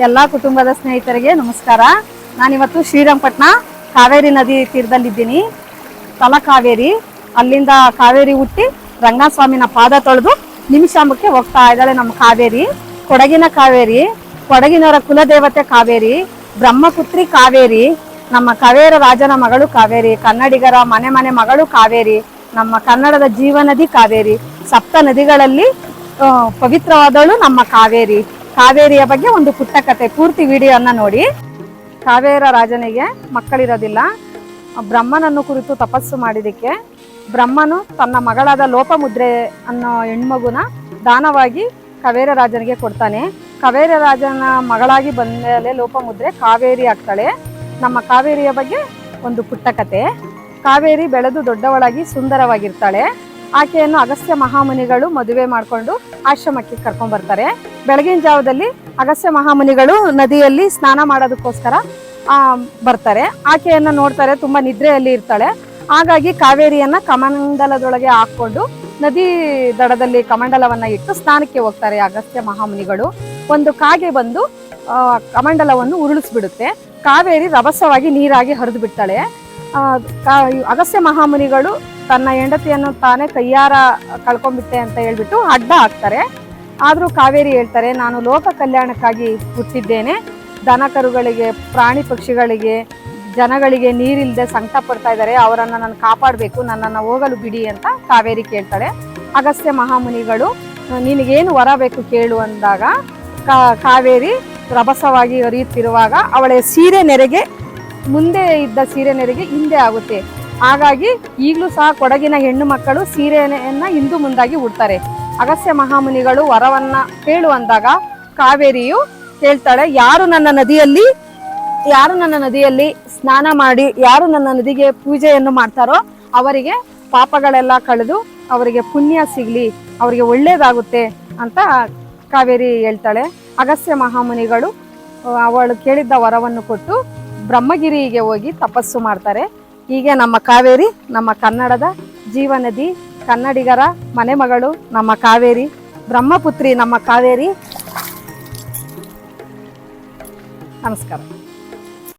ಎಲ್ಲ ಕುಟುಂಬದ ಸ್ನೇಹಿತರಿಗೆ ನಮಸ್ಕಾರ. ನಾನಿವತ್ತು ಶ್ರೀರಂಗಪಟ್ಟಣ ಕಾವೇರಿ ನದಿ ತೀರದಲ್ಲಿದ್ದೀನಿ. ತಲಕಾವೇರಿ, ಅಲ್ಲಿಂದ ಕಾವೇರಿ ಹುಟ್ಟಿ ರಂಗಸ್ವಾಮಿನ ಪಾದ ತೊಳೆದು ನಿಮಿಷಾಂಬಕ್ಕೆ ಹೋಗ್ತಾ ಇದ್ದಾಳೆ ನಮ್ಮ ಕಾವೇರಿ. ಕೊಡಗಿನ ಕಾವೇರಿ, ಕೊಡಗಿನವರ ಕುಲದೇವತೆ ಕಾವೇರಿ, ಬ್ರಹ್ಮಪುತ್ರಿ ಕಾವೇರಿ, ನಮ್ಮ ಕಾವೇರ ರಾಜನ ಮಗಳು ಕಾವೇರಿ, ಕನ್ನಡಿಗರ ಮನೆ ಮನೆ ಮಗಳು ಕಾವೇರಿ, ನಮ್ಮ ಕನ್ನಡದ ಜೀವನದಿ ಕಾವೇರಿ. ಸಪ್ತ ನದಿಗಳಲ್ಲಿ ಪವಿತ್ರವಾದವಳು ನಮ್ಮ ಕಾವೇರಿ. ಕಾವೇರಿಯ ಬಗ್ಗೆ ಒಂದು ಪುಟ್ಟ ಕತೆ, ಪೂರ್ತಿ ವಿಡಿಯೋನ ನೋಡಿ. ಕಾವೇರ ರಾಜನಿಗೆ ಮಕ್ಕಳಿರೋದಿಲ್ಲ. ಬ್ರಹ್ಮನನ್ನು ಕುರಿತು ತಪಸ್ಸು ಮಾಡಿದಕ್ಕೆ ಬ್ರಹ್ಮನು ತನ್ನ ಮಗಳಾದ ಲೋಪಮುದ್ರೆ ಅನ್ನೋ ಹೆಣ್ಮಗುನ ದಾನವಾಗಿ ಕಾವೇರ ರಾಜನಿಗೆ ಕೊಡ್ತಾನೆ. ಕಾವೇರ ರಾಜನ ಮಗಳಾಗಿ ಬಂದ ಮೇಲೆ ಲೋಪಮುದ್ರೆ ಕಾವೇರಿ ಆಗ್ತಾಳೆ. ನಮ್ಮ ಕಾವೇರಿಯ ಬಗ್ಗೆ ಒಂದು ಪುಟ್ಟ ಕತೆ. ಕಾವೇರಿ ಬೆಳೆದು ದೊಡ್ಡವಳಾಗಿ ಸುಂದರವಾಗಿರ್ತಾಳೆ. ಆಕೆಯನ್ನು ಅಗಸ್ತ್ಯ ಮಹಾಮುನಿಗಳು ಮದುವೆ ಮಾಡಿಕೊಂಡು ಆಶ್ರಮಕ್ಕೆ ಕರ್ಕೊಂಡ್ ಬರ್ತಾರೆ. ಬೆಳಗಿನ ಜಾವದಲ್ಲಿ ಅಗಸ್ತ್ಯ ಮಹಾಮುನಿಗಳು ನದಿಯಲ್ಲಿ ಸ್ನಾನ ಮಾಡೋದಕ್ಕೋಸ್ಕರ ಬರ್ತಾರೆ. ಆಕೆಯನ್ನ ನೋಡ್ತಾರೆ, ತುಂಬಾ ನಿದ್ರೆಯಲ್ಲಿ ಇರ್ತಾಳೆ. ಹಾಗಾಗಿ ಕಾವೇರಿಯನ್ನ ಕಮಂಡಲದೊಳಗೆ ಹಾಕೊಂಡು ನದಿ ದಡದಲ್ಲಿ ಕಮಂಡಲವನ್ನ ಇಟ್ಟು ಸ್ನಾನಕ್ಕೆ ಹೋಗ್ತಾರೆ ಅಗಸ್ತ್ಯ ಮಹಾಮುನಿಗಳು. ಒಂದು ಕಾಗೆ ಬಂದು ಕಮಂಡಲವನ್ನು ಉರುಳಿಸ್ಬಿಡುತ್ತೆ. ಕಾವೇರಿ ರಭಸವಾಗಿ ನೀರಾಗಿ ಹರಿದು ಬಿಡ್ತಾಳೆ. ಅಗಸ್ತ್ಯ ಮಹಾಮುನಿಗಳು ತನ್ನ ಹೆಂಡತಿಯನ್ನು ತಾನೇ ಕೈಯಾರ ಕಳ್ಕೊಂಡ್ಬಿಟ್ಟೆ ಅಂತ ಹೇಳ್ಬಿಟ್ಟು ಅಡ್ಡ ಹಾಕ್ತಾರೆ. ಆದ್ರೂ ಕಾವೇರಿ ಹೇಳ್ತಾರೆ, ನಾನು ಲೋಕ ಕಲ್ಯಾಣಕ್ಕಾಗಿ ಹುಟ್ಟಿದ್ದೇನೆ. ದನ ಕರುಗಳಿಗೆ, ಪ್ರಾಣಿ ಪಕ್ಷಿಗಳಿಗೆ, ಜನಗಳಿಗೆ ನೀರಿಲ್ಲದೆ ಸಂಕಟ ಪಡ್ತಾ ಇದ್ದಾರೆ, ಅವರನ್ನು ನಾನು ಕಾಪಾಡಬೇಕು, ನನ್ನನ್ನು ಹೋಗಲು ಬಿಡಿ ಅಂತ ಕಾವೇರಿ ಕೇಳ್ತಾಳೆ. ಅಗಸ್ತ್ಯ ಮಹಾಮುನಿಗಳು ನಿನಗೇನು ವರ ಬೇಕು ಕೇಳು ಅಂದಾಗ ಕಾವೇರಿ ರಭಸವಾಗಿ ಹರಿಯುತ್ತಿರುವಾಗ ಅವಳ ಸೀರೆ ನೆರೆಗೆ, ಮುಂದೆ ಇದ್ದ ಸೀರೆ ನೆರೆಗೆ ಹಿಂದೆ ಆಗುತ್ತೆ. ಹಾಗಾಗಿ ಈಗಲೂ ಸಹ ಕೊಡಗಿನ ಹೆಣ್ಣು ಮಕ್ಕಳು ಸೀರೆಯನ್ನ ಹಿಂದು ಮುಂದಾಗಿ ಉಡ್ತಾರೆ. ಅಗಸ್ತ್ಯ ಮಹಾಮುನಿಗಳು ವರವನ್ನ ಕೇಳು ಅಂದಾಗ ಕಾವೇರಿಯು ಕೇಳ್ತಾಳೆ, ಯಾರು ನನ್ನ ನದಿಯಲ್ಲಿ ಸ್ನಾನ ಮಾಡಿ, ಯಾರು ನನ್ನ ನದಿಗೆ ಪೂಜೆಯನ್ನು ಮಾಡ್ತಾರೋ ಅವರಿಗೆ ಪಾಪಗಳೆಲ್ಲ ಕಳೆದು ಅವರಿಗೆ ಪುಣ್ಯ ಸಿಗ್ಲಿ, ಅವರಿಗೆ ಒಳ್ಳೇದಾಗುತ್ತೆ ಅಂತ ಕಾವೇರಿ ಹೇಳ್ತಾಳೆ. ಅಗಸ್ತ್ಯ ಮಹಾಮುನಿಗಳು ಅವಳು ಕೇಳಿದ್ದ ವರವನ್ನು ಕೊಟ್ಟು ಬ್ರಹ್ಮಗಿರಿಗೆ ಹೋಗಿ ತಪಸ್ಸು ಮಾಡ್ತಾರೆ. ಹೀಗೆ ನಮ್ಮ ಕಾವೇರಿ ನಮ್ಮ ಕನ್ನಡದ ಜೀವನದಿ, ಕನ್ನಡಿಗರ ಮನೆ ಮಗಳು ನಮ್ಮ ಕಾವೇರಿ, ಬ್ರಹ್ಮಪುತ್ರಿ ನಮ್ಮ ಕಾವೇರಿ. ನಮಸ್ಕಾರ.